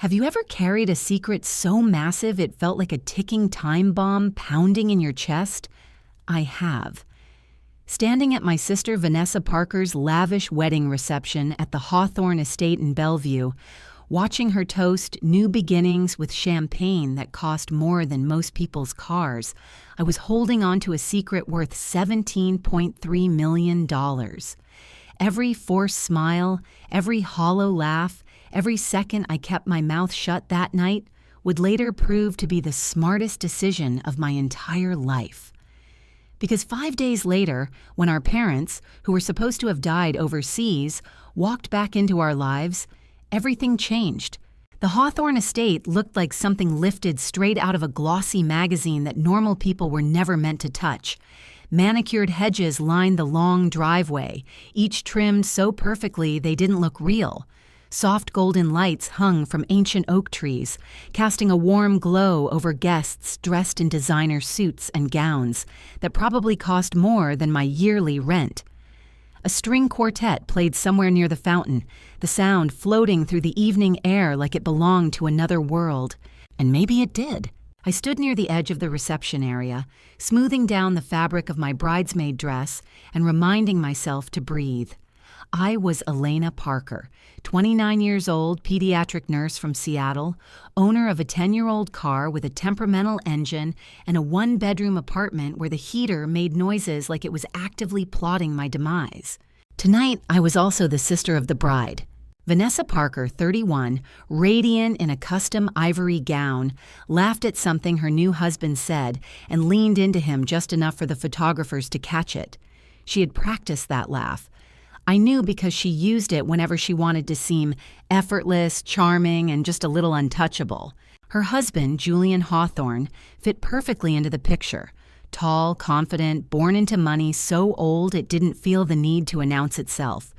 Have you ever carried a secret so massive it felt like a ticking time bomb pounding in your chest? I have. Standing at my sister Vanessa Parker's lavish wedding reception at the Hawthorne Estate in Bellevue, watching her toast new beginnings with champagne that cost more than most people's cars, I was holding on to a secret worth $17.3 million. Every forced smile, every hollow laugh, every second I kept my mouth shut that night would later prove to be the smartest decision of my entire life. Because 5 days later, when our parents, who were supposed to have died overseas, walked back into our lives, everything changed. The Hawthorne Estate looked like something lifted straight out of a glossy magazine that normal people were never meant to touch. Manicured hedges lined the long driveway, each trimmed so perfectly they didn't look real. Soft golden lights hung from ancient oak trees, casting a warm glow over guests dressed in designer suits and gowns that probably cost more than my yearly rent. A string quartet played somewhere near the fountain, the sound floating through the evening air like it belonged to another world. And maybe it did. I stood near the edge of the reception area, smoothing down the fabric of my bridesmaid dress and reminding myself to breathe. I was Elena Parker, 29 years old, pediatric nurse from Seattle, owner of a 10-year-old car with a temperamental engine and a one-bedroom apartment where the heater made noises like it was actively plotting my demise. Tonight, I was also the sister of the bride. Vanessa Parker, 31, radiant in a custom ivory gown, laughed at something her new husband said and leaned into him just enough for the photographers to catch it. She had practiced that laugh. I knew because she used it whenever she wanted to seem effortless, charming, and just a little untouchable. Her husband, Julian Hawthorne, fit perfectly into the picture. Tall, confident, born into money, so old it didn't feel the need to announce itself.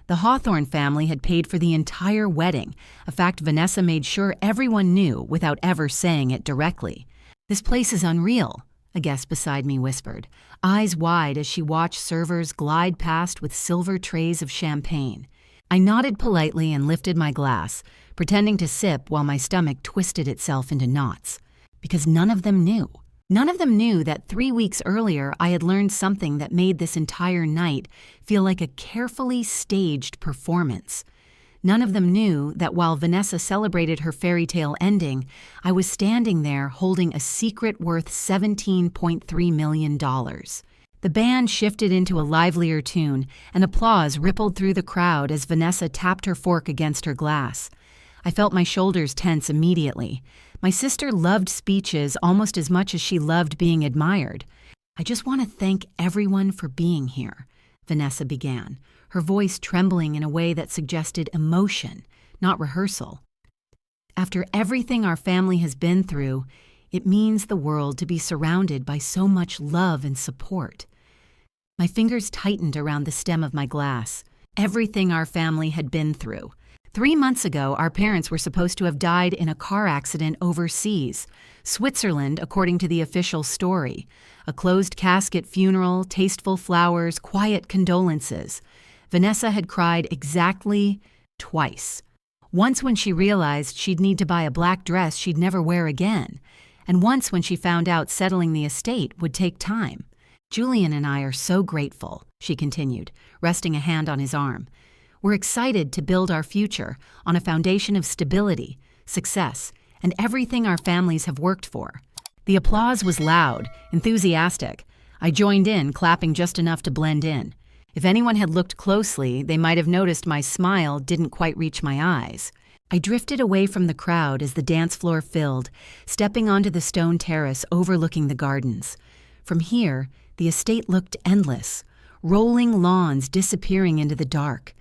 The Hawthorne family had paid for the entire wedding, a fact Vanessa made sure everyone knew without ever saying it directly. "This place is unreal," a guest beside me whispered, eyes wide as she watched servers glide past with silver trays of champagne. I nodded politely and lifted my glass, pretending to sip while my stomach twisted itself into knots. Because none of them knew. None of them knew that 3 weeks earlier I had learned something that made this entire night feel like a carefully staged performance. None of them knew that while Vanessa celebrated her fairy tale ending, I was standing there holding a secret worth $17.3 million. The band shifted into a livelier tune, and applause rippled through the crowd as Vanessa tapped her fork against her glass. I felt my shoulders tense immediately. My sister loved speeches almost as much as she loved being admired. "I just want to thank everyone for being here," Vanessa began, her voice trembling in a way that suggested emotion, not rehearsal. "After everything our family has been through, it means the world to be surrounded by so much love and support." My fingers tightened around the stem of my glass. Everything our family had been through. 3 months ago, our parents were supposed to have died in a car accident overseas. Switzerland, according to the official story. A closed casket funeral, tasteful flowers, quiet condolences. Vanessa had cried exactly twice. Once when she realized she'd need to buy a black dress she'd never wear again. And once when she found out settling the estate would take time. "Julian and I are so grateful," she continued, resting a hand on his arm. "We're excited to build our future on a foundation of stability, success, and everything our families have worked for." The applause was loud, enthusiastic. I joined in, clapping just enough to blend in. If anyone had looked closely, they might have noticed my smile didn't quite reach my eyes. I drifted away from the crowd as the dance floor filled, stepping onto the stone terrace overlooking the gardens. From here, the estate looked endless, rolling lawns disappearing into the dark.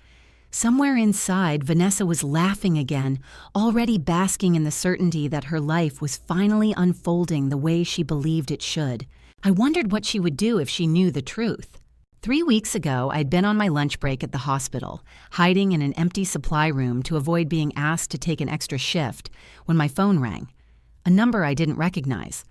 Somewhere inside, Vanessa was laughing again, already basking in the certainty that her life was finally unfolding the way she believed it should. I wondered what she would do if she knew the truth. 3 weeks ago, I'd been on my lunch break at the hospital, hiding in an empty supply room to avoid being asked to take an extra shift, when my phone rang. A number I didn't recognize.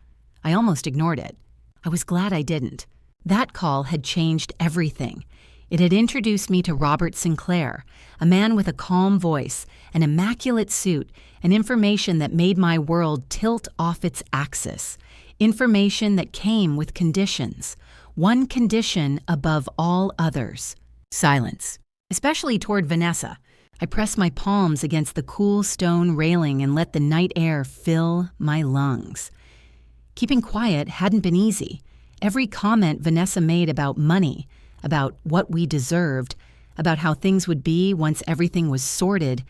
I almost ignored it. I was glad I didn't. That call had changed everything. It had introduced me to Robert Sinclair, a man with a calm voice, an immaculate suit, and information that made my world tilt off its axis. Information that came with conditions. One condition above all others. Silence. Especially toward Vanessa. I pressed my palms against the cool stone railing and let the night air fill my lungs. Keeping quiet hadn't been easy. Every comment Vanessa made about money, about what we deserved, about how things would be once everything was sorted,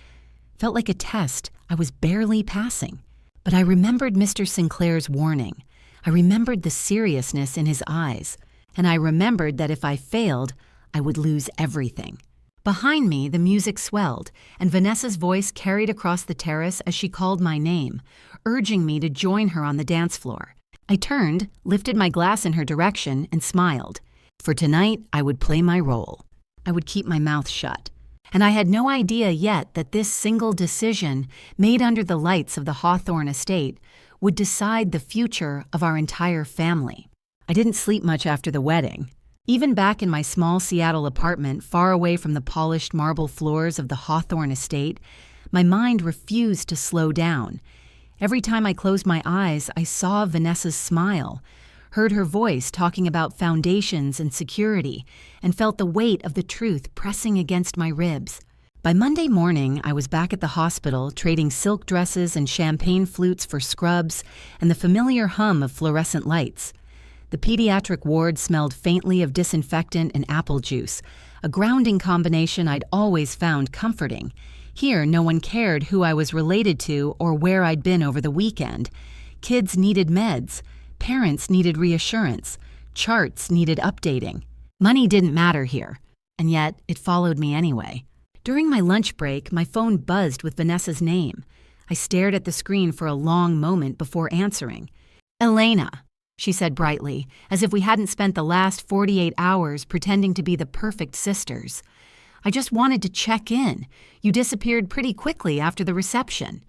felt like a test I was barely passing. But I remembered Mr. Sinclair's warning. I remembered the seriousness in his eyes, and I remembered that if I failed, I would lose everything. Behind me, the music swelled, and Vanessa's voice carried across the terrace as she called my name, urging me to join her on the dance floor. I turned, lifted my glass in her direction, and smiled. For tonight, I would play my role. I would keep my mouth shut. And I had no idea yet that this single decision, made under the lights of the Hawthorne estate, would decide the future of our entire family. I didn't sleep much after the wedding. Even back in my small Seattle apartment, far away from the polished marble floors of the Hawthorne estate, my mind refused to slow down. Every time I closed my eyes, I saw Vanessa's smile, heard her voice talking about foundations and security, and felt the weight of the truth pressing against my ribs. By Monday morning, I was back at the hospital, trading silk dresses and champagne flutes for scrubs and the familiar hum of fluorescent lights. The pediatric ward smelled faintly of disinfectant and apple juice, a grounding combination I'd always found comforting. Here, no one cared who I was related to or where I'd been over the weekend. Kids needed meds. Parents needed reassurance. Charts needed updating. Money didn't matter here, and yet it followed me anyway. During my lunch break, my phone buzzed with Vanessa's name. I stared at the screen for a long moment before answering. "Elena," she said brightly, as if we hadn't spent the last 48 hours pretending to be the perfect sisters. "I just wanted to check in. You disappeared pretty quickly after the reception."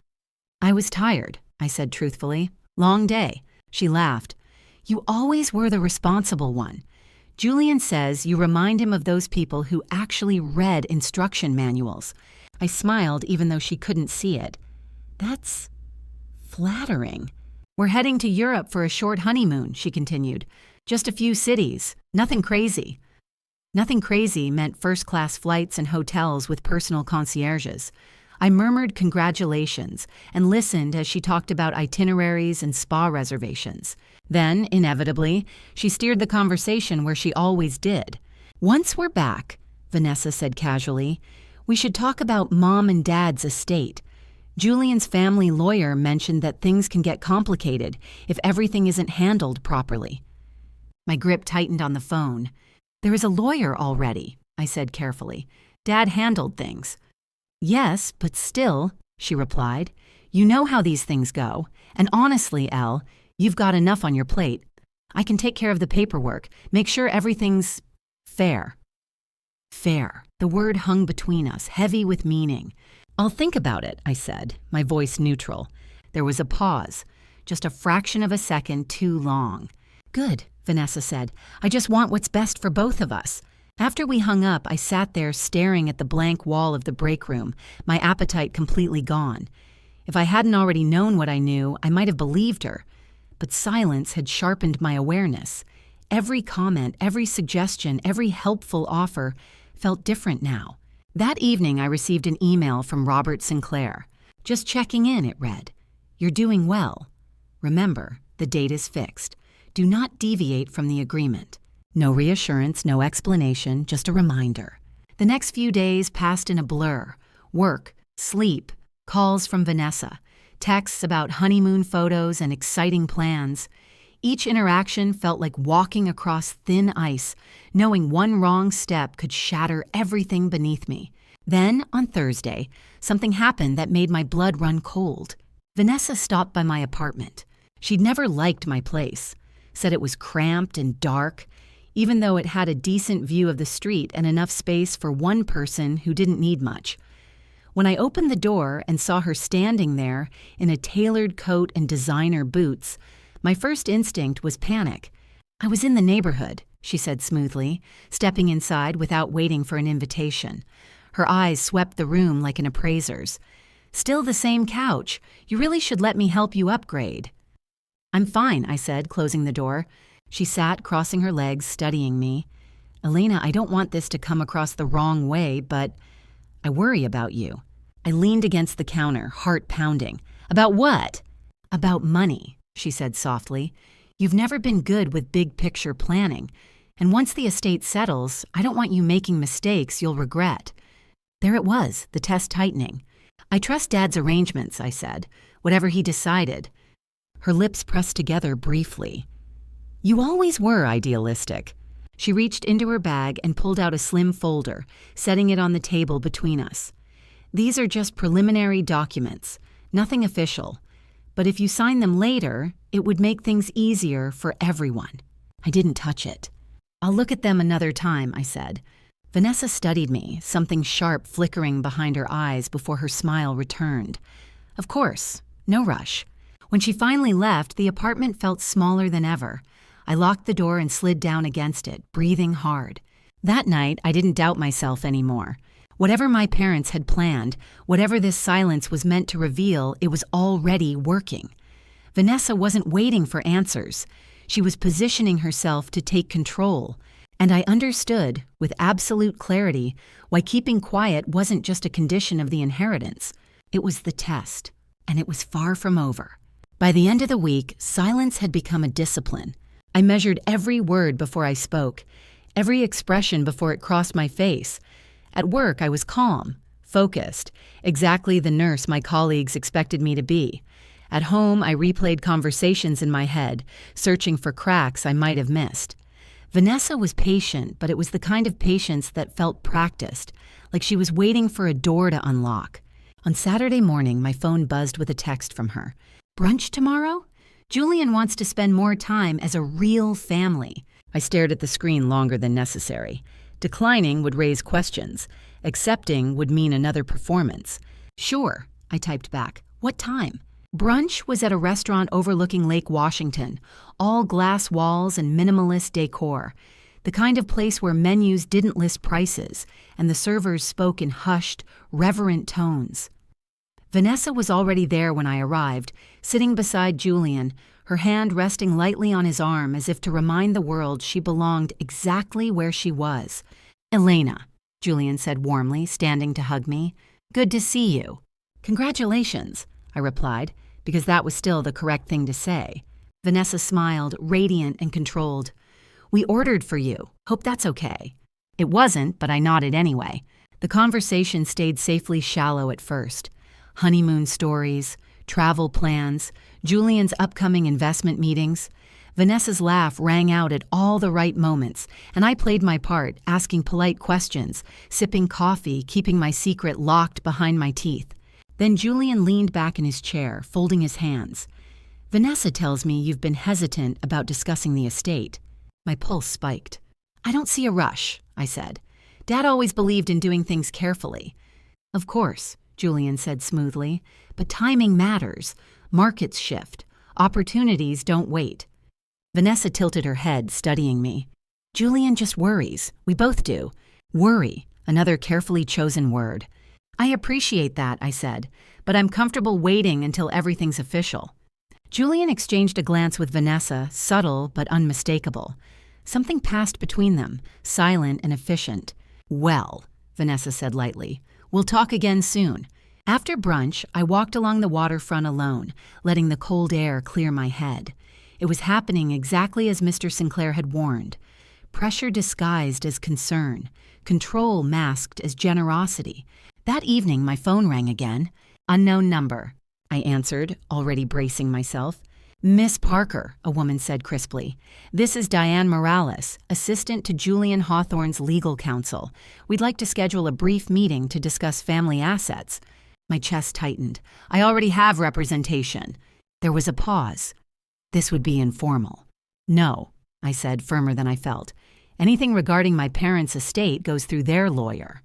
"I was tired," I said truthfully. "Long day." She laughed. "You always were the responsible one. Julian says you remind him of those people who actually read instruction manuals." I smiled even though she couldn't see it. "That's flattering." "We're heading to Europe for a short honeymoon," she continued. "Just a few cities. Nothing crazy." Nothing crazy meant first-class flights and hotels with personal concierges. I murmured congratulations and listened as she talked about itineraries and spa reservations. Then, inevitably, she steered the conversation where she always did. "Once we're back," Vanessa said casually, "we should talk about Mom and Dad's estate. Julian's family lawyer mentioned that things can get complicated if everything isn't handled properly." My grip tightened on the phone. "There is a lawyer already," I said carefully. "Dad handled things." "Yes, but still," she replied. "You know how these things go. And honestly, Elle, you've got enough on your plate. I can take care of the paperwork, make sure everything's fair." Fair. The word hung between us, heavy with meaning. "I'll think about it," I said, my voice neutral. There was a pause, just a fraction of a second too long. "Good," Vanessa said. "I just want what's best for both of us." After we hung up, I sat there staring at the blank wall of the break room, my appetite completely gone. If I hadn't already known what I knew, I might have believed her. But silence had sharpened my awareness. Every comment, every suggestion, every helpful offer felt different now. That evening, I received an email from Robert Sinclair. "Just checking in," it read. "You're doing well. Remember, the date is fixed. Do not deviate from the agreement." No reassurance, no explanation, just a reminder. The next few days passed in a blur. Work, sleep, calls from Vanessa, texts about honeymoon photos and exciting plans. Each interaction felt like walking across thin ice, knowing one wrong step could shatter everything beneath me. Then, on Thursday, something happened that made my blood run cold. Vanessa stopped by my apartment. She'd never liked my place, said it was cramped and dark, even though it had a decent view of the street and enough space for one person who didn't need much. When I opened the door and saw her standing there in a tailored coat and designer boots, my first instinct was panic. I was in the neighborhood. she said smoothly, stepping inside without waiting for an invitation. Her eyes swept the room like an appraiser's. "Still the same couch. You really should let me help you upgrade." "I'm fine," I said, closing the door. She sat, crossing her legs, studying me. "Elena, I don't want this to come across the wrong way, but I worry about you." I leaned against the counter, heart pounding. "About what?" "About money," she said softly. "You've never been good with big-picture planning, and once the estate settles, I don't want you making mistakes you'll regret." There it was, the test tightening. "I trust Dad's arrangements," I said, "whatever he decided." Her lips pressed together briefly. "You always were idealistic." She reached into her bag and pulled out a slim folder, setting it on the table between us. "These are just preliminary documents, nothing official. But if you sign them later, it would make things easier for everyone." I didn't touch it. "I'll look at them another time," I said. Vanessa studied me, something sharp flickering behind her eyes before her smile returned. "Of course, no rush." When she finally left, the apartment felt smaller than ever. I locked the door and slid down against it, breathing hard. That night, I didn't doubt myself anymore. Whatever my parents had planned, whatever this silence was meant to reveal, it was already working. Vanessa wasn't waiting for answers. She was positioning herself to take control. And I understood, with absolute clarity, why keeping quiet wasn't just a condition of the inheritance. It was the test, and it was far from over. By the end of the week, silence had become a discipline. I measured every word before I spoke, every expression before it crossed my face. At work, I was calm, focused, exactly the nurse my colleagues expected me to be. At home, I replayed conversations in my head, searching for cracks I might have missed. Vanessa was patient, but it was the kind of patience that felt practiced, like she was waiting for a door to unlock. On Saturday morning, my phone buzzed with a text from her. "Brunch tomorrow? Julian wants to spend more time as a real family." I stared at the screen longer than necessary. Declining would raise questions. Accepting would mean another performance. "Sure," I typed back. "What time?" Brunch was at a restaurant overlooking Lake Washington, all glass walls and minimalist decor, the kind of place where menus didn't list prices and the servers spoke in hushed, reverent tones. Vanessa was already there when I arrived, sitting beside Julian, her hand resting lightly on his arm as if to remind the world she belonged exactly where she was. "Elena," Julian said warmly, standing to hug me. "Good to see you." "Congratulations," I replied, because that was still the correct thing to say. Vanessa smiled, radiant and controlled. "We ordered for you. Hope that's okay." It wasn't, but I nodded anyway. The conversation stayed safely shallow at first. Honeymoon stories, travel plans, Julian's upcoming investment meetings. Vanessa's laugh rang out at all the right moments, and I played my part, asking polite questions, sipping coffee, keeping my secret locked behind my teeth. Then Julian leaned back in his chair, folding his hands. "Vanessa tells me you've been hesitant about discussing the estate." My pulse spiked. "I don't see a rush," I said. "Dad always believed in doing things carefully." "Of course," Julian said smoothly, "but timing matters. Markets shift. Opportunities don't wait." Vanessa tilted her head, studying me. "Julian just worries. We both do. Worry, another carefully chosen word." "I appreciate that," I said, "but I'm comfortable waiting until everything's official." Julian exchanged a glance with Vanessa, subtle but unmistakable. Something passed between them, silent and efficient. "Well," Vanessa said lightly, "we'll talk again soon." After brunch, I walked along the waterfront alone, letting the cold air clear my head. It was happening exactly as Mr. Sinclair had warned. Pressure disguised as concern, control masked as generosity. That evening, my phone rang again. "Unknown number," I answered, already bracing myself. "Miss Parker," a woman said crisply. "This is Diane Morales, assistant to Julian Hawthorne's legal counsel. We'd like to schedule a brief meeting to discuss family assets." My chest tightened. "I already have representation." There was a pause. This would be informal. "No," I said, firmer than I felt. "Anything regarding my parents' estate goes through their lawyer."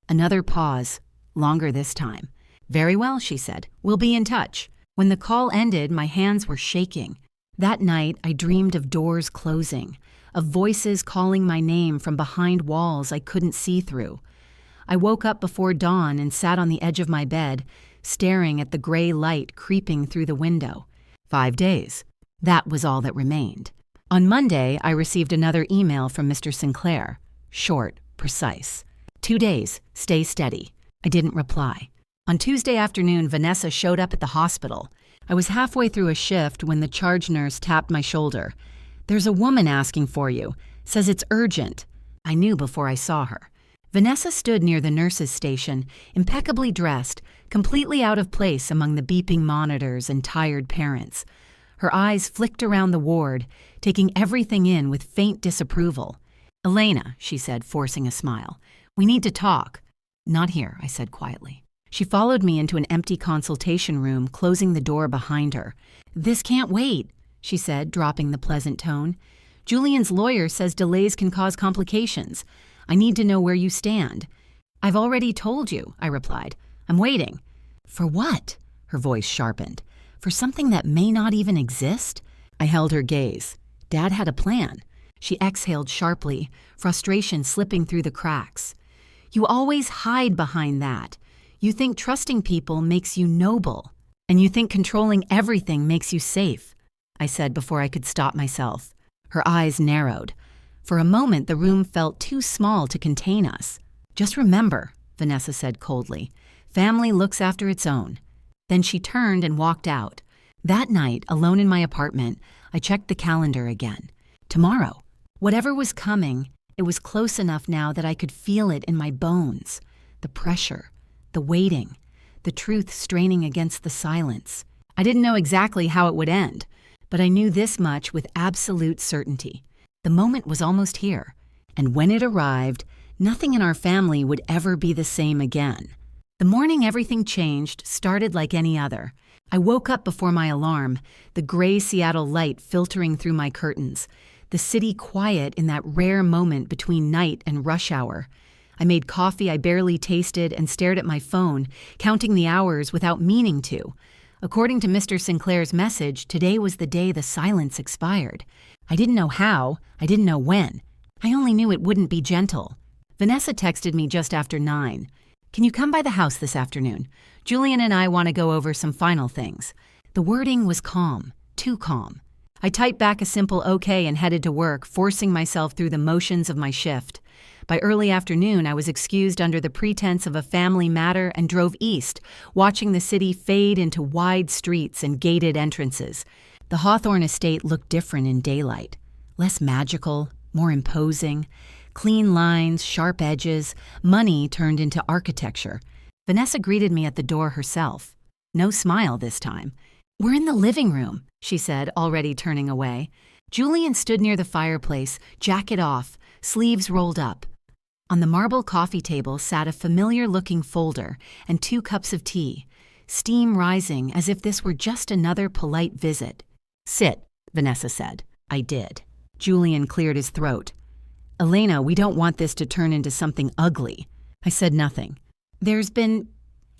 Another pause, longer this time. "Very well," she said. "We'll be in touch." When the call ended, my hands were shaking. That night, I dreamed of doors closing, of voices calling my name from behind walls I couldn't see through. I woke up before dawn and sat on the edge of my bed, staring at the gray light creeping through the window. 5 days. That was all that remained. On Monday, I received another email from Mr. Sinclair. Short, precise. 2 days. Stay steady. I didn't reply. On Tuesday afternoon, Vanessa showed up at the hospital. I was halfway through a shift when the charge nurse tapped my shoulder. "There's a woman asking for you. Says it's urgent." I knew before I saw her. Vanessa stood near the nurse's station, impeccably dressed, completely out of place among the beeping monitors and tired parents. Her eyes flicked around the ward, taking everything in with faint disapproval. "Elena," she said, forcing a smile, "we need to talk." "Not here," I said quietly. She followed me into an empty consultation room, closing the door behind her. "This can't wait," she said, dropping the pleasant tone. "Julian's lawyer says delays can cause complications. I need to know where you stand." "I've already told you," I replied. "I'm waiting." "For what?" Her voice sharpened. "For something that may not even exist?" I held her gaze. Dad had a plan. She exhaled sharply, frustration slipping through the cracks. "You always hide behind that. You think trusting people makes you noble, and you think controlling everything makes you safe," I said before I could stop myself. Her eyes narrowed. For a moment, the room felt too small to contain us. "Just remember," Vanessa said coldly, "family looks after its own." Then she turned and walked out. That night, alone in my apartment, I checked the calendar again. Tomorrow. Whatever was coming, it was close enough now that I could feel it in my bones. The pressure, the waiting, the truth straining against the silence. I didn't know exactly how it would end, but I knew this much with absolute certainty. The moment was almost here, and when it arrived, nothing in our family would ever be the same again. The morning everything changed started like any other. I woke up before my alarm, the gray Seattle light filtering through my curtains, the city quiet in that rare moment between night and rush hour. I made coffee I barely tasted and stared at my phone, counting the hours without meaning to. According to Mr. Sinclair's message, today was the day the silence expired. I didn't know how, I didn't know when. I only knew it wouldn't be gentle. Vanessa texted me just after 9. "Can you come by the house this afternoon? Julian and I want to go over some final things." The wording was calm, too calm. I typed back a simple okay and headed to work, forcing myself through the motions of my shift. By early afternoon, I was excused under the pretense of a family matter and drove east, watching the city fade into wide streets and gated entrances. The Hawthorne estate looked different in daylight. Less magical, more imposing. Clean lines, sharp edges, money turned into architecture. Vanessa greeted me at the door herself. No smile this time. "We're in the living room," she said, already turning away. Julian stood near the fireplace, jacket off, sleeves rolled up. On the marble coffee table sat a familiar-looking folder and 2 cups of tea, steam rising as if this were just another polite visit. "Sit," Vanessa said. I did. Julian cleared his throat. "Elena, we don't want this to turn into something ugly." I said nothing. "There's been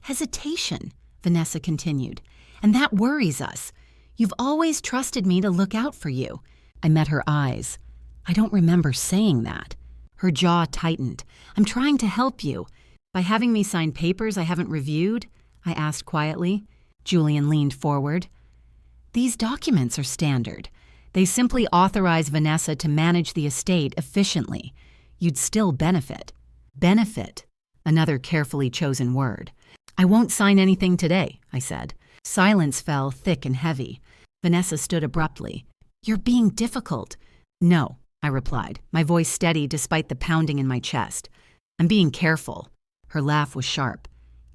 hesitation," Vanessa continued, "and that worries us. You've always trusted me to look out for you." I met her eyes. "I don't remember saying that." Her jaw tightened. "I'm trying to help you." "By having me sign papers I haven't reviewed?" I asked quietly. Julian leaned forward. "These documents are standard. They simply authorize Vanessa to manage the estate efficiently. You'd still benefit." Benefit. Another carefully chosen word. "I won't sign anything today," I said. Silence fell thick and heavy. Vanessa stood abruptly. "You're being difficult." "No," I replied, my voice steady despite the pounding in my chest. "I'm being careful." Her laugh was sharp.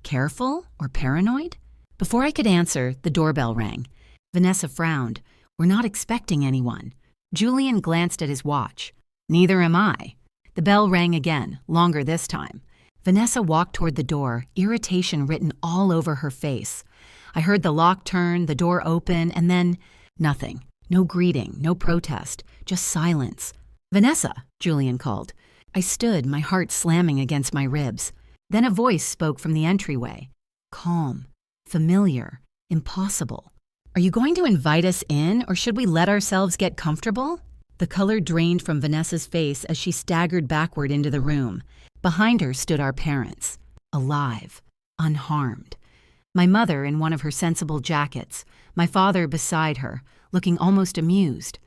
Careful or paranoid? Before I could answer, the doorbell rang. Vanessa frowned. "We're not expecting anyone." Julian glanced at his watch. "Neither am I." The bell rang again, longer this time. Vanessa walked toward the door, irritation written all over her face. I heard the lock turn, the door open, and then nothing. No greeting, no protest, just silence. "Vanessa," Julian called. I stood, my heart slamming against my ribs. Then a voice spoke from the entryway. Calm, familiar, impossible. "Are you going to invite us in, or should we let ourselves get comfortable?" The color drained from Vanessa's face as she staggered backward into the room. Behind her stood our parents, alive, unharmed. My mother in one of her sensible jackets, my father beside her, looking almost amused.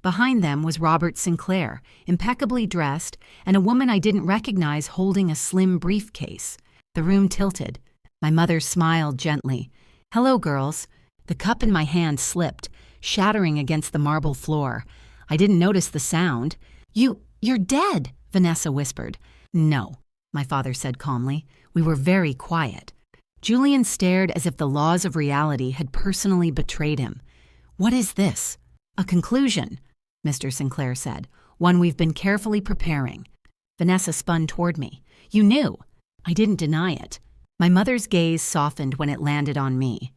Behind them was Robert Sinclair, impeccably dressed, and a woman I didn't recognize holding a slim briefcase. The room tilted. My mother smiled gently. "Hello, girls." The cup in my hand slipped, shattering against the marble floor. I didn't notice the sound. You're dead," Vanessa whispered. "No," my father said calmly. We were very quiet. Julian stared as if the laws of reality had personally betrayed him. "What is this?" "A conclusion," Mr. Sinclair said. "One we've been carefully preparing." Vanessa spun toward me. "You knew." I didn't deny it. My mother's gaze softened when it landed on me.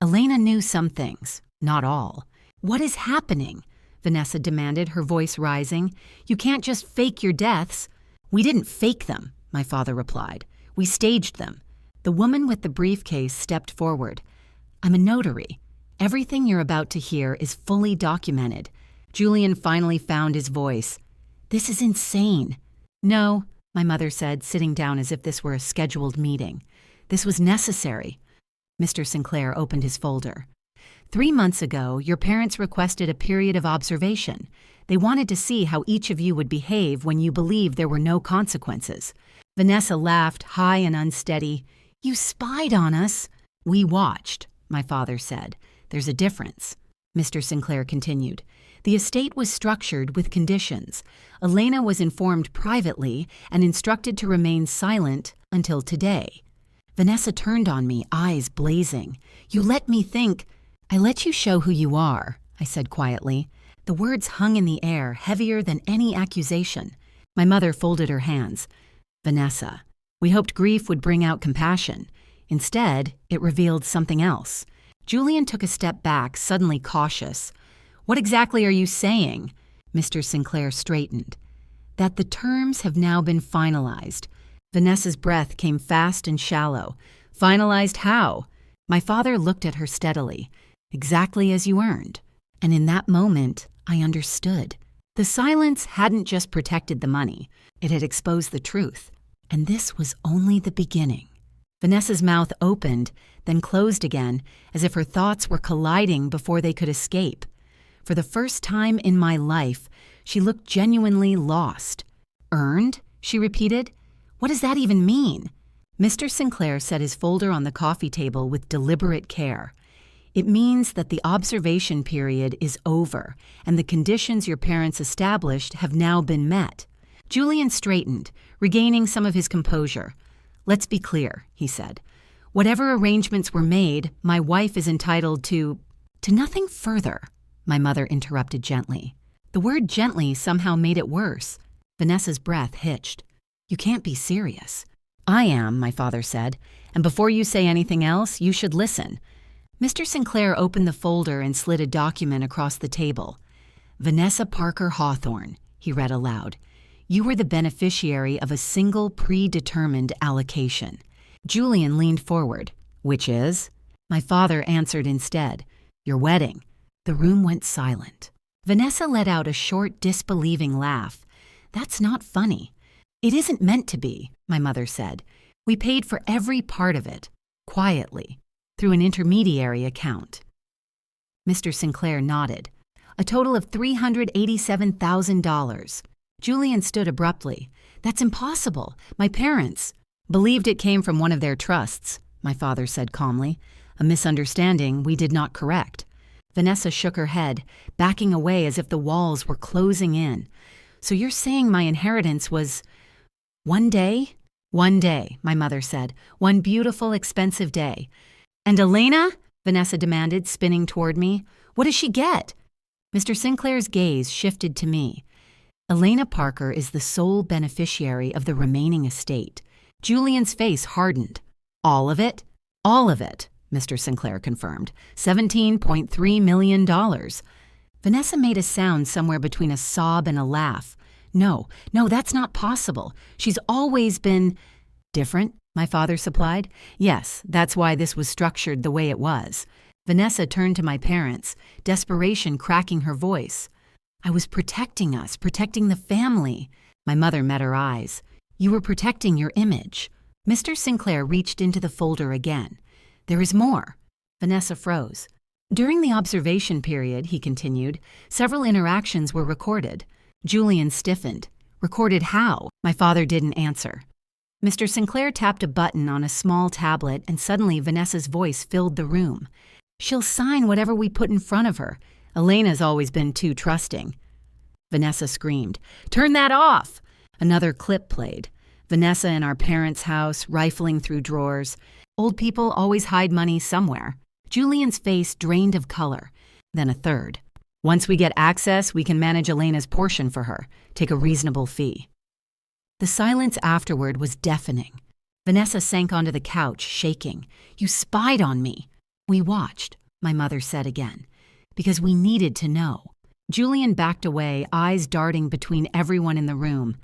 "Elena knew some things, not all." "What is happening?" Vanessa demanded, her voice rising. "You can't just fake your deaths." "We didn't fake them," my father replied. "We staged them." The woman with the briefcase stepped forward. "I'm a notary. Everything you're about to hear is fully documented." Julian finally found his voice. "This is insane." "No," my mother said, sitting down as if this were a scheduled meeting. "This was necessary." Mr. Sinclair opened his folder. 3 months ago, your parents requested a period of observation. They wanted to see how each of you would behave when you believed there were no consequences." Vanessa laughed, high and unsteady. "You spied on us." "We watched," my father said. "There's a difference," Mr. Sinclair continued. "The estate was structured with conditions. Elena was informed privately and instructed to remain silent until today." Vanessa turned on me, eyes blazing. "You let me think." "I let you show who you are," I said quietly. The words hung in the air, heavier than any accusation. My mother folded her hands. "Vanessa, we hoped grief would bring out compassion. Instead, it revealed something else." Julian took a step back, suddenly cautious. "What exactly are you saying?" Mr. Sinclair straightened. "That the terms have now been finalized." Vanessa's breath came fast and shallow. "Finalized how?" My father looked at her steadily. "Exactly as you earned." And in that moment, I understood. The silence hadn't just protected the money. It had exposed the truth. And this was only the beginning. Vanessa's mouth opened, then closed again, as if her thoughts were colliding before they could escape. For the first time in my life, she looked genuinely lost. "Earned?" she repeated. "What does that even mean?" Mr. Sinclair set his folder on the coffee table with deliberate care. "It means that the observation period is over, and the conditions your parents established have now been met." Julian straightened, regaining some of his composure. "Let's be clear," he said. "Whatever arrangements were made, my wife is entitled to nothing further," my mother interrupted gently. The word gently somehow made it worse. Vanessa's breath hitched. "You can't be serious." "I am," my father said, "and before you say anything else, you should listen." Mr. Sinclair opened the folder and slid a document across the table. "Vanessa Parker Hawthorne," he read aloud. "You were the beneficiary of a single predetermined allocation." Julian leaned forward. "Which is?" My father answered instead. "Your wedding." The room went silent. Vanessa let out a short, disbelieving laugh. "That's not funny." "It isn't meant to be," my mother said. "We paid for every part of it, quietly, through an intermediary account." Mr. Sinclair nodded. "A total of $387,000. Julian stood abruptly. "That's impossible. My parents—" "Believed it came from one of their trusts," my father said calmly. "A misunderstanding we did not correct." Vanessa shook her head, backing away as if the walls were closing in. "So you're saying my inheritance was—" "One day?" "One day," my mother said. "One beautiful, expensive day." "And Elena?" Vanessa demanded, spinning toward me. "What does she get?" Mr. Sinclair's gaze shifted to me. "Elena Parker is the sole beneficiary of the remaining estate." Julian's face hardened. "All of it?" "All of it," Mr. Sinclair confirmed. $17.3 million. Vanessa made a sound somewhere between a sob and a laugh. No, that's not possible. She's always been—" "Different," my father supplied. "Yes, that's why this was structured the way it was." Vanessa turned to my parents, desperation cracking her voice. I was protecting us, protecting the family. My mother met her eyes. You were protecting your image. Mr. Sinclair reached into the folder again. There is more. Vanessa froze. During the observation period, he continued, several interactions were recorded. Julian stiffened. Recorded how? My father didn't answer. Mr. Sinclair tapped a button on a small tablet, and suddenly Vanessa's voice filled the room. She'll sign whatever we put in front of her. Elena's always been too trusting. Vanessa screamed, "Turn that off!" Another clip played. Vanessa in our parents' house, rifling through drawers. Old people always hide money somewhere. Julian's face drained of color. Then a third. Once we get access, we can manage Elena's portion for her, take a reasonable fee. The silence afterward was deafening. Vanessa sank onto the couch, shaking. You spied on me. We watched, my mother said again, because we needed to know. Julian backed away, eyes darting between everyone in the room.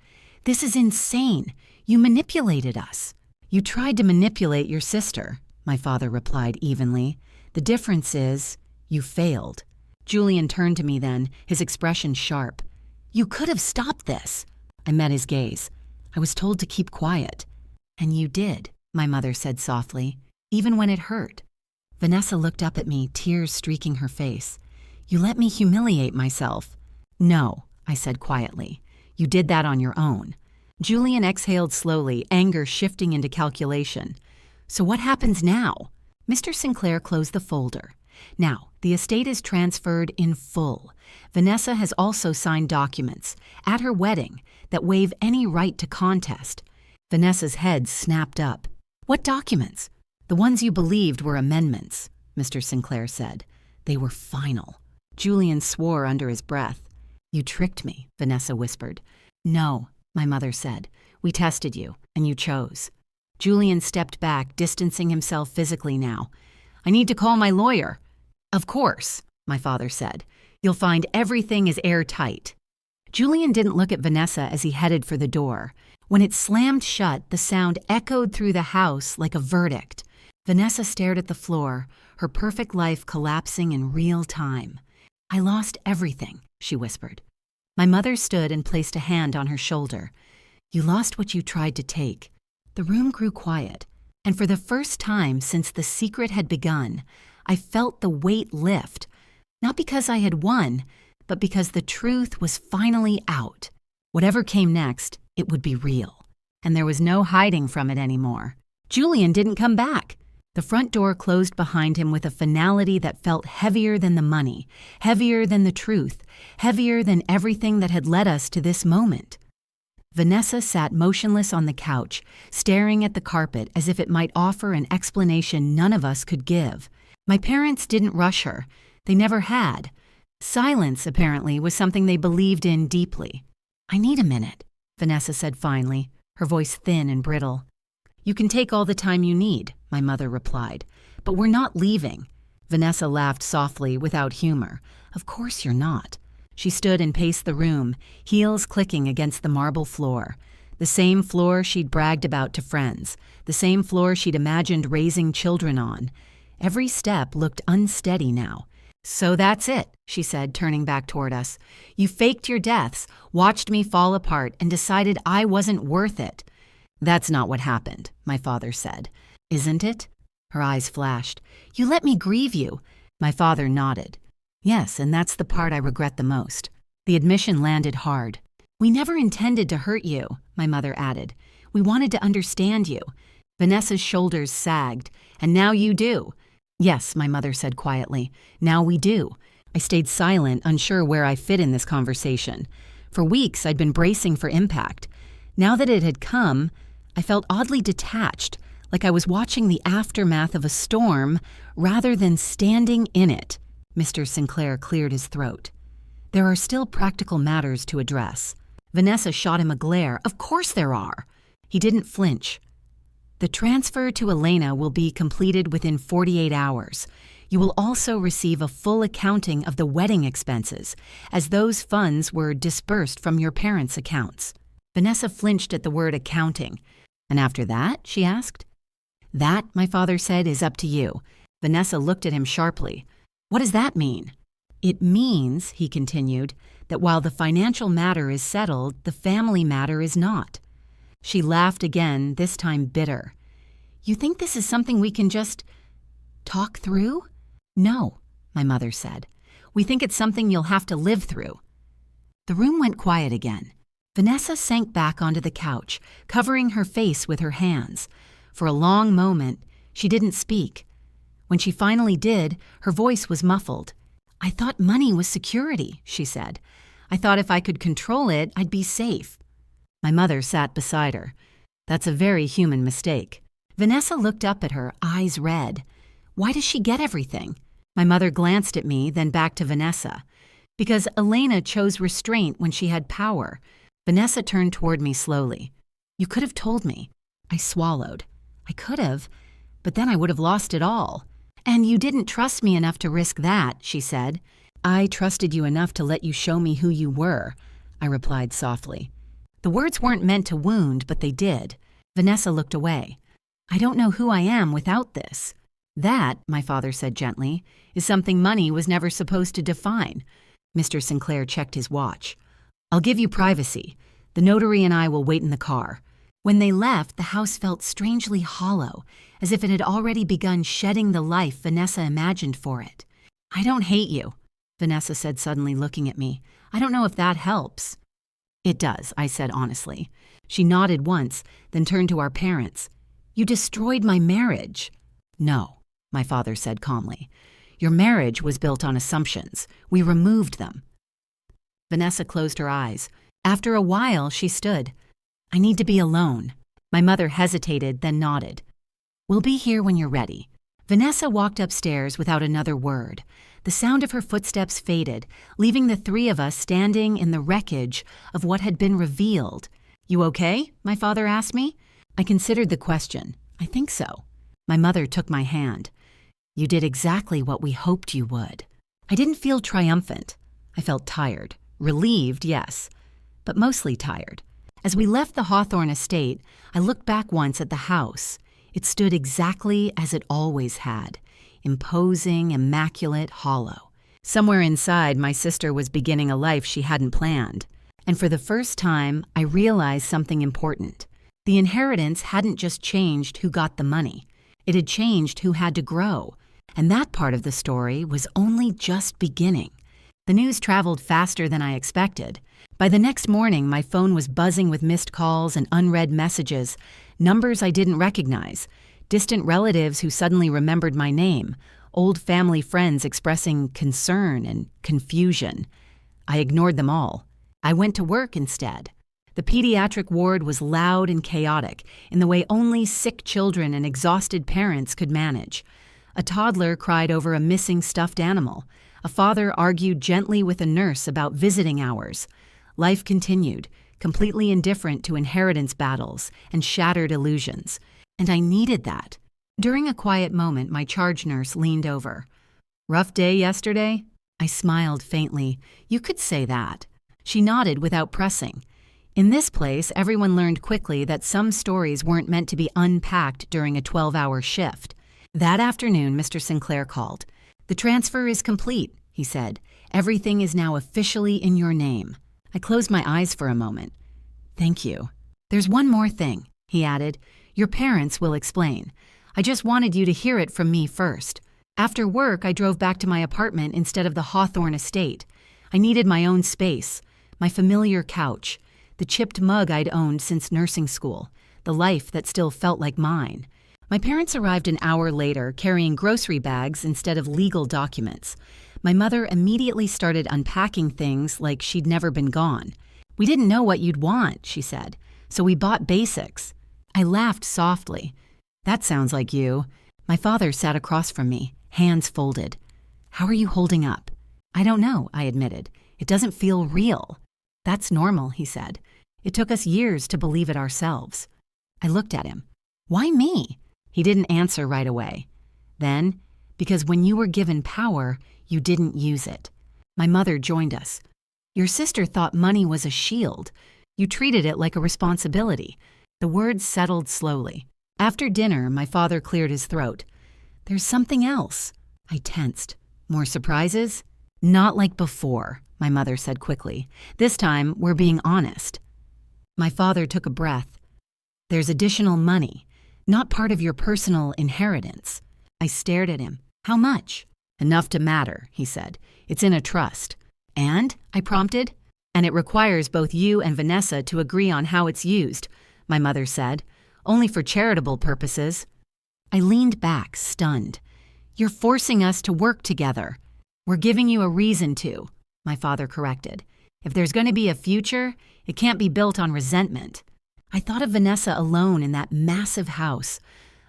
This is insane. You manipulated us. You tried to manipulate your sister, my father replied evenly. The difference is, you failed. Julian turned to me then, his expression sharp. You could have stopped this. I met his gaze. I was told to keep quiet. And you did, my mother said softly, even when it hurt. Vanessa looked up at me, tears streaking her face. You let me humiliate myself. No, I said quietly. You did that on your own. Julian exhaled slowly, anger shifting into calculation. So what happens now? Mr. Sinclair closed the folder. Now, the estate is transferred in full. Vanessa has also signed documents, at her wedding, that waive any right to contest. Vanessa's head snapped up. What documents? The ones you believed were amendments, Mr. Sinclair said. They were final. Julian swore under his breath. You tricked me, Vanessa whispered. No, my mother said. We tested you, and you chose. Julian stepped back, distancing himself physically now. I need to call my lawyer. Of course, my father said. You'll find everything is airtight. Julian didn't look at Vanessa as he headed for the door. When it slammed shut, the sound echoed through the house like a verdict. Vanessa stared at the floor, her perfect life collapsing in real time. I lost everything, she whispered. My mother stood and placed a hand on her shoulder. You lost what you tried to take. The room grew quiet, and for the first time since the secret had begun, I felt the weight lift, not because I had won, but because the truth was finally out. Whatever came next, it would be real, and there was no hiding from it anymore. Julian didn't come back. The front door closed behind him with a finality that felt heavier than the money, heavier than the truth, heavier than everything that had led us to this moment. Vanessa sat motionless on the couch, staring at the carpet as if it might offer an explanation none of us could give. My parents didn't rush her. They never had. Silence, apparently, was something they believed in deeply. I need a minute, Vanessa said finally, her voice thin and brittle. You can take all the time you need, my mother replied. But we're not leaving. Vanessa laughed softly, without humor. Of course you're not. She stood and paced the room, heels clicking against the marble floor. The same floor she'd bragged about to friends, the same floor she'd imagined raising children on. Every step looked unsteady now. So that's it, she said, turning back toward us. You faked your deaths, watched me fall apart, and decided I wasn't worth it. That's not what happened, my father said. Isn't it? Her eyes flashed. You let me grieve you. My father nodded. Yes, and that's the part I regret the most. The admission landed hard. We never intended to hurt you, my mother added. We wanted to understand you. Vanessa's shoulders sagged. And now you do. Yes, my mother said quietly. Now we do. I stayed silent, unsure where I fit in this conversation. For weeks, I'd been bracing for impact. Now that it had come, I felt oddly detached, like I was watching the aftermath of a storm rather than standing in it. Mr. Sinclair cleared his throat. There are still practical matters to address. Vanessa shot him a glare. Of course there are. He didn't flinch. The transfer to Elena will be completed within 48 hours. You will also receive a full accounting of the wedding expenses, as those funds were dispersed from your parents' accounts. Vanessa flinched at the word accounting. And after that, she asked. That, my father said, is up to you. Vanessa looked at him sharply. What does that mean? It means, he continued, that while the financial matter is settled, the family matter is not. She laughed again, this time bitter. You think this is something we can just talk through? No, my mother said. We think it's something you'll have to live through. The room went quiet again. Vanessa sank back onto the couch, covering her face with her hands. For a long moment, she didn't speak. When she finally did, her voice was muffled. I thought money was security, she said. I thought if I could control it, I'd be safe. My mother sat beside her. That's a very human mistake. Vanessa looked up at her, eyes red. Why does she get everything? My mother glanced at me, then back to Vanessa. Because Elena chose restraint when she had power. Vanessa turned toward me slowly. You could have told me. I swallowed. I could have, but then I would have lost it all. And you didn't trust me enough to risk that, she said. I trusted you enough to let you show me who you were, I replied softly. The words weren't meant to wound, but they did. Vanessa looked away. I don't know who I am without this. That, my father said gently, is something money was never supposed to define. Mr. Sinclair checked his watch. I'll give you privacy. The notary and I will wait in the car. When they left, the house felt strangely hollow, as if it had already begun shedding the life Vanessa imagined for it. I don't hate you, Vanessa said suddenly, looking at me. I don't know if that helps. It does, I said honestly. She nodded once, then turned to our parents. You destroyed my marriage. No, my father said calmly. Your marriage was built on assumptions. We removed them. Vanessa closed her eyes. After a while, she stood. I need to be alone. My mother hesitated, then nodded. We'll be here when you're ready. Vanessa walked upstairs without another word. The sound of her footsteps faded, leaving the three of us standing in the wreckage of what had been revealed. You okay? My father asked me. I considered the question. I think so. My mother took my hand. You did exactly what we hoped you would. I didn't feel triumphant. I felt tired. Relieved, yes, but mostly tired. As we left the Hawthorne estate, I looked back once at the house. It stood exactly as it always had, imposing, immaculate, hollow. Somewhere inside, my sister was beginning a life she hadn't planned. And for the first time, I realized something important. The inheritance hadn't just changed who got the money. It had changed who had to grow. And that part of the story was only just beginning. The news traveled faster than I expected. By the next morning, my phone was buzzing with missed calls and unread messages, numbers I didn't recognize, distant relatives who suddenly remembered my name, old family friends expressing concern and confusion. I ignored them all. I went to work instead. The pediatric ward was loud and chaotic, in the way only sick children and exhausted parents could manage. A toddler cried over a missing stuffed animal. A father argued gently with a nurse about visiting hours. Life continued, completely indifferent to inheritance battles and shattered illusions. And I needed that. During a quiet moment, my charge nurse leaned over. Rough day yesterday? I smiled faintly. You could say that. She nodded without pressing. In this place, everyone learned quickly that some stories weren't meant to be unpacked during a 12-hour shift. That afternoon, Mr. Sinclair called. The transfer is complete, he said. Everything is now officially in your name. I closed my eyes for a moment. Thank you. There's one more thing, he added. Your parents will explain. I just wanted you to hear it from me first. After work, I drove back to my apartment instead of the Hawthorne estate. I needed my own space, my familiar couch, the chipped mug I'd owned since nursing school, the life that still felt like mine. My parents arrived an hour later, carrying grocery bags instead of legal documents. My mother immediately started unpacking things like she'd never been gone. We didn't know what you'd want, she said, so we bought basics. I laughed softly. That sounds like you. My father sat across from me, hands folded. How are you holding up? I don't know, I admitted. It doesn't feel real. That's normal, he said. It took us years to believe it ourselves. I looked at him. Why me? He didn't answer right away. Then, because when you were given power, you didn't use it. My mother joined us. Your sister thought money was a shield. You treated it like a responsibility. The words settled slowly. After dinner, my father cleared his throat. There's something else. I tensed. More surprises? Not like before, my mother said quickly. This time, we're being honest. My father took a breath. There's additional money, not part of your personal inheritance. I stared at him. How much? Enough to matter, he said. It's in a trust. And? I prompted. And it requires both you and Vanessa to agree on how it's used, my mother said. Only for charitable purposes. I leaned back, stunned. You're forcing us to work together. We're giving you a reason to, my father corrected. If there's going to be a future, it can't be built on resentment. I thought of Vanessa alone in that massive house,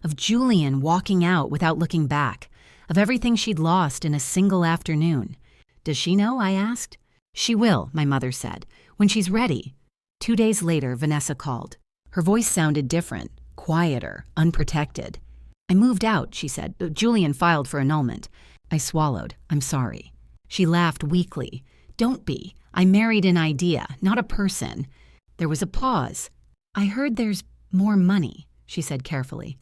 of Julian walking out without looking back, of everything she'd lost in a single afternoon. Does she know? I asked. She will, my mother said, when she's ready. 2 days later, Vanessa called. Her voice sounded different, quieter, unprotected. I moved out, she said. Julian filed for annulment. I swallowed. I'm sorry. She laughed weakly. Don't be. I married an idea, not a person. There was a pause. I heard there's more money, she said carefully.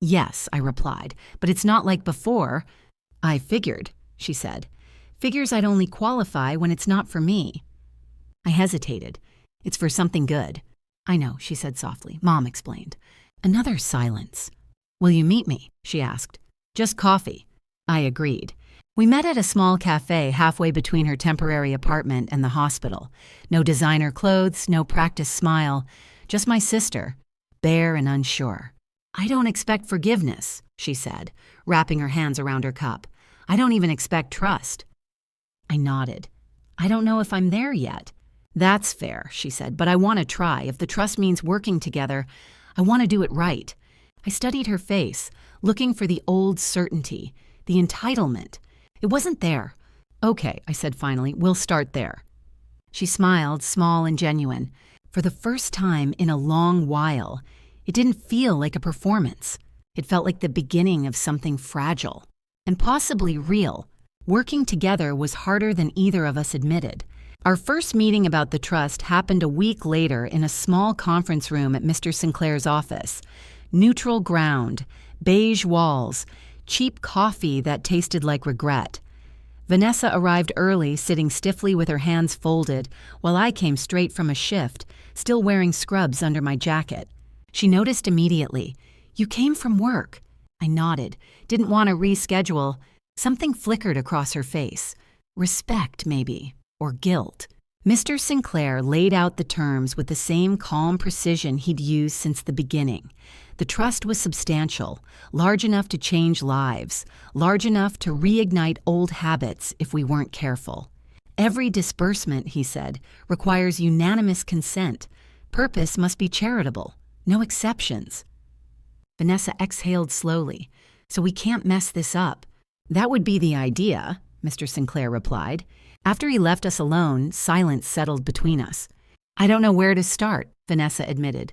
Yes, I replied, but it's not like before. I figured, she said. Figures I'd only qualify when it's not for me. I hesitated. It's for something good. I know, she said softly. Mom explained. Another silence. Will you meet me? She asked. Just coffee. I agreed. We met at a small cafe halfway between her temporary apartment and the hospital. No designer clothes, no practiced smile. Just my sister, bare and unsure. I don't expect forgiveness, she said, wrapping her hands around her cup. I don't even expect trust. I nodded. I don't know if I'm there yet. That's fair, she said, but I want to try. If the trust means working together, I want to do it right. I studied her face, looking for the old certainty, the entitlement. It wasn't there. Okay, I said finally, we'll start there. She smiled, small and genuine. For the first time in a long while, it didn't feel like a performance. It felt like the beginning of something fragile and possibly real. Working together was harder than either of us admitted. Our first meeting about the trust happened a week later in a small conference room at Mr. Sinclair's office. Neutral ground, beige walls, cheap coffee that tasted like regret. Vanessa arrived early, sitting stiffly with her hands folded, while I came straight from a shift, still wearing scrubs under my jacket. She noticed immediately. You came from work. I nodded, didn't want to reschedule. Something flickered across her face. Respect, maybe, or guilt. Mr. Sinclair laid out the terms with the same calm precision he'd used since the beginning. The trust was substantial, large enough to change lives, large enough to reignite old habits if we weren't careful. Every disbursement, he said, requires unanimous consent. Purpose must be charitable, no exceptions. Vanessa exhaled slowly. So we can't mess this up. That would be the idea, Mr. Sinclair replied. After he left us alone, silence settled between us. I don't know where to start, Vanessa admitted.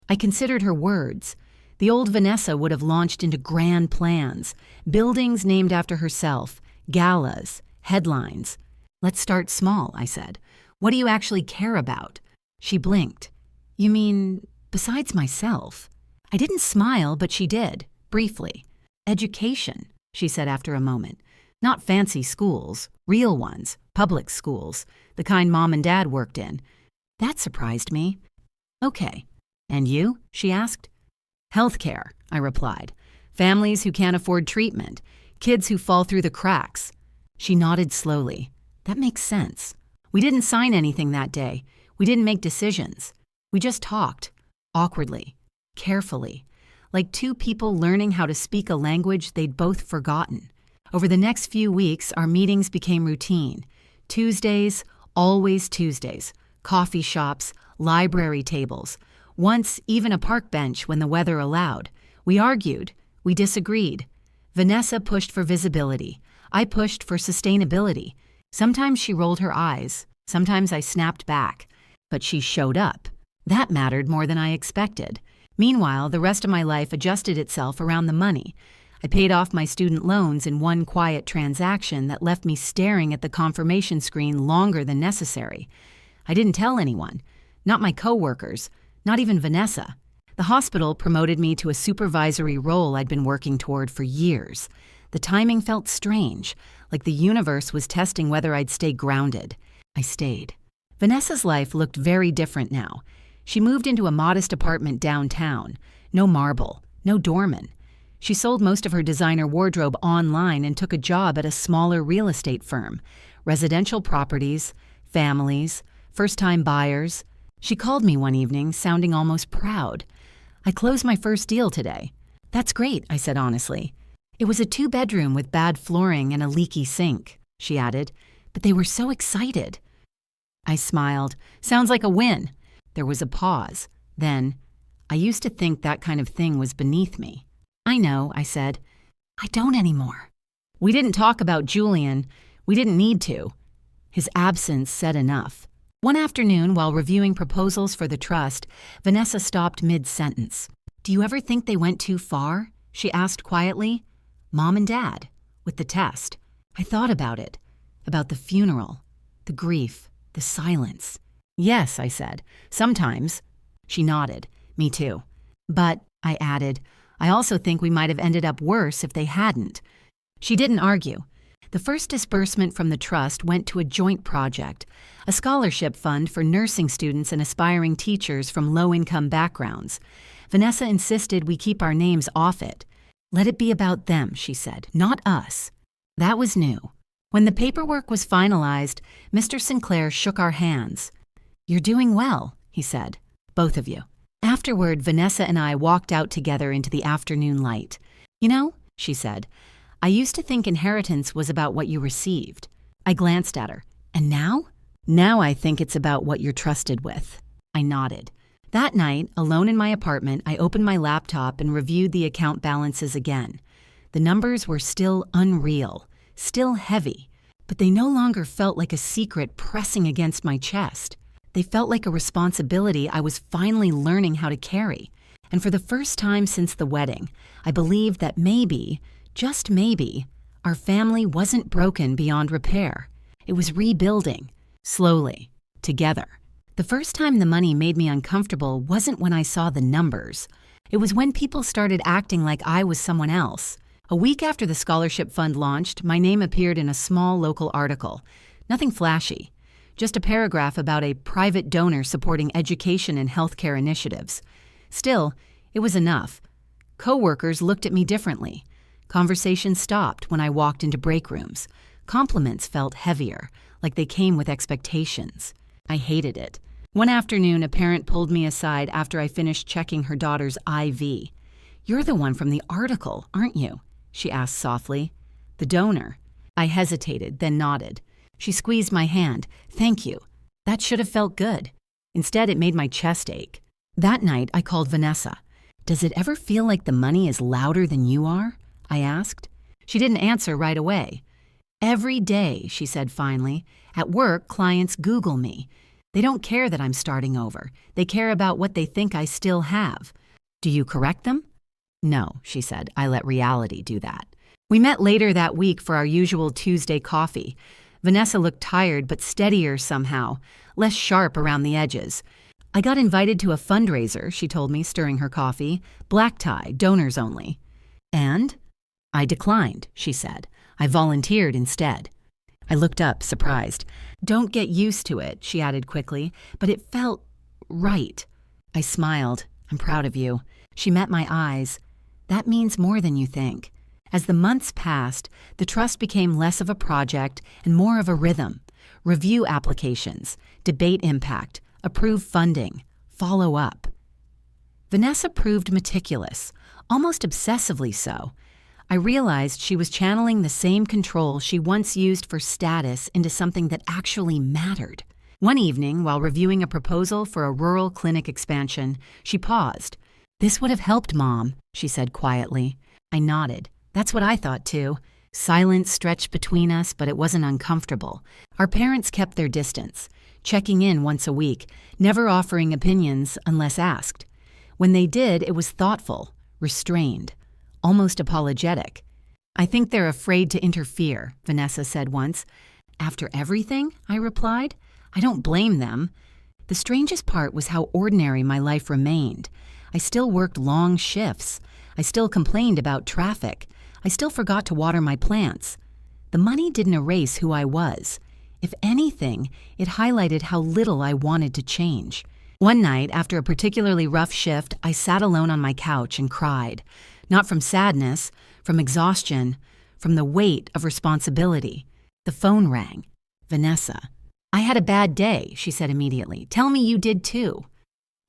I considered her words. The old Vanessa would have launched into grand plans, buildings named after herself, galas, headlines. Let's start small, I said. What do you actually care about? She blinked. You mean, besides myself? I didn't smile, but she did, briefly. Education, she said after a moment. Not fancy schools, real ones, public schools, the kind Mom and Dad worked in. That surprised me. Okay. And you? She asked. Healthcare, I replied. Families who can't afford treatment, kids who fall through the cracks. She nodded slowly. That makes sense. We didn't sign anything that day. We didn't make decisions. We just talked, awkwardly, carefully, like two people learning how to speak a language they'd both forgotten. Over the next few weeks, our meetings became routine. Tuesdays, always Tuesdays. Coffee shops, library tables. Once, even a park bench when the weather allowed. We argued. We disagreed. Vanessa pushed for visibility. I pushed for sustainability. Sometimes she rolled her eyes. Sometimes I snapped back. But she showed up. That mattered more than I expected. Meanwhile, the rest of my life adjusted itself around the money. I paid off my student loans in one quiet transaction that left me staring at the confirmation screen longer than necessary. I didn't tell anyone. Not my coworkers. Not even Vanessa. The hospital promoted me to a supervisory role I'd been working toward for years. The timing felt strange, like the universe was testing whether I'd stay grounded. I stayed. Vanessa's life looked very different now. She moved into a modest apartment downtown. No marble, no doorman. She sold most of her designer wardrobe online and took a job at a smaller real estate firm. Residential properties, families, first-time buyers. She called me one evening, sounding almost proud. "I closed my first deal today." "That's great," I said honestly. "It was a 2-bedroom with bad flooring and a leaky sink," she added. "But they were so excited." I smiled. "Sounds like a win." There was a pause. Then, "I used to think that kind of thing was beneath me." "I know," I said. "I don't anymore." We didn't talk about Julian. We didn't need to. His absence said enough. One afternoon, while reviewing proposals for the trust, Vanessa stopped mid-sentence. "Do you ever think they went too far?" she asked quietly. "Mom and Dad, with the test." I thought about it, about the funeral, the grief, the silence. "Yes," I said, "sometimes." She nodded. "Me too." "But," I added, "I also think we might have ended up worse if they hadn't." She didn't argue. The first disbursement from the trust went to a joint project, a scholarship fund for nursing students and aspiring teachers from low-income backgrounds. Vanessa insisted we keep our names off it. "Let it be about them," she said, "not us." That was new. When the paperwork was finalized, Mr. Sinclair shook our hands. "You're doing well," he said, "both of you." Afterward, Vanessa and I walked out together into the afternoon light. "You know," she said, "I used to think inheritance was about what you received." I glanced at her. "And now?" "Now I think it's about what you're trusted with." I nodded. That night, alone in my apartment, I opened my laptop and reviewed the account balances again. The numbers were still unreal, still heavy, but they no longer felt like a secret pressing against my chest. They felt like a responsibility I was finally learning how to carry. And for the first time since the wedding, I believed that maybe, just maybe, our family wasn't broken beyond repair. It was rebuilding, slowly, together. The first time the money made me uncomfortable wasn't when I saw the numbers. It was when people started acting like I was someone else. A week after the scholarship fund launched, my name appeared in a small local article. Nothing flashy, just a paragraph about a private donor supporting education and healthcare initiatives. Still, it was enough. Coworkers looked at me differently. Conversations stopped when I walked into break rooms. Compliments felt heavier, like they came with expectations. I hated it. One afternoon, a parent pulled me aside after I finished checking her daughter's IV. "You're the one from the article, aren't you?" she asked softly. "The donor." I hesitated, then nodded. She squeezed my hand. "Thank you." That should have felt good. Instead, it made my chest ache. That night, I called Vanessa. "Does it ever feel like the money is louder than you are?" I asked. She didn't answer right away. "Every day," she said finally. "At work, clients Google me. They don't care that I'm starting over. They care about what they think I still have." "Do you correct them?" "No," she said. "I let reality do that." We met later that week for our usual Tuesday coffee. Vanessa looked tired but steadier somehow, less sharp around the edges. "I got invited to a fundraiser," she told me, stirring her coffee. "Black tie, donors only." "And?" "I declined," she said. "I volunteered instead." I looked up, surprised. "Don't get used to it," she added quickly, "but it felt right." I smiled. "I'm proud of you." She met my eyes. "That means more than you think." As the months passed, the trust became less of a project and more of a rhythm. Review applications, debate impact, approve funding, follow up. Vanessa proved meticulous, almost obsessively so. I realized she was channeling the same control she once used for status into something that actually mattered. One evening, while reviewing a proposal for a rural clinic expansion, she paused. "This would have helped, Mom," she said quietly. I nodded. That's what I thought too. Silence stretched between us, but it wasn't uncomfortable. Our parents kept their distance, checking in once a week, never offering opinions unless asked. When they did, it was thoughtful, restrained, almost apologetic. "I think they're afraid to interfere," Vanessa said once. "After everything?" I replied. "I don't blame them." The strangest part was how ordinary my life remained. I still worked long shifts. I still complained about traffic. I still forgot to water my plants. The money didn't erase who I was. If anything, it highlighted how little I wanted to change. One night, after a particularly rough shift, I sat alone on my couch and cried. Not from sadness, from exhaustion, from the weight of responsibility. The phone rang. Vanessa. "I had a bad day," she said immediately. "Tell me you did too."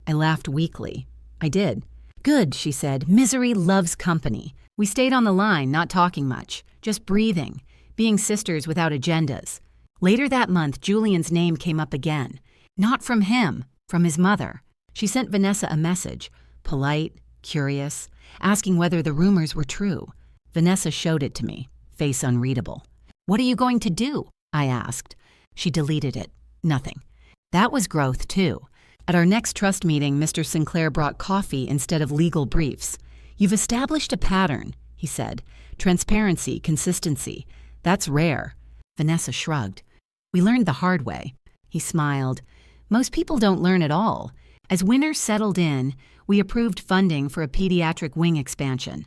I laughed weakly. "I did." "Good," she said. "Misery loves company." We stayed on the line, not talking much, just breathing, being sisters without agendas. Later that month, Julian's name came up again. Not from him, from his mother. She sent Vanessa a message, polite, curious, asking whether the rumors were true. Vanessa showed it to me, face unreadable. "What are you going to do?" I asked. She deleted it. Nothing. That was growth, too. At our next trust meeting, Mr. Sinclair brought coffee instead of legal briefs. "You've established a pattern," he said. "Transparency, consistency. That's rare." Vanessa shrugged. "We learned the hard way." He smiled. "Most people don't learn at all." As winter settled in, we approved funding for a pediatric wing expansion.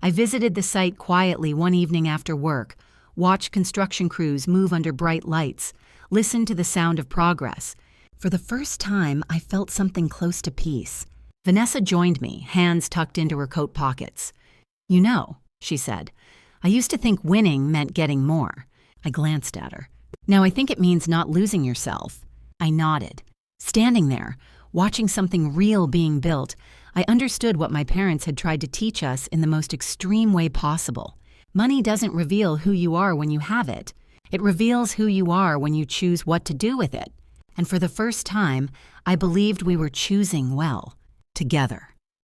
I visited the site quietly one evening after work, watched construction crews move under bright lights, listened to the sound of progress. For the first time, I felt something close to peace. Vanessa joined me, hands tucked into her coat pockets. "You know," she said, "I used to think winning meant getting more." I glanced at her. "Now I think it means not losing yourself." I nodded. Standing there, watching something real being built, I understood what my parents had tried to teach us in the most extreme way possible. Money doesn't reveal who you are when you have it. It reveals who you are when you choose what to do with it. And for the first time, I believed we were choosing well, together.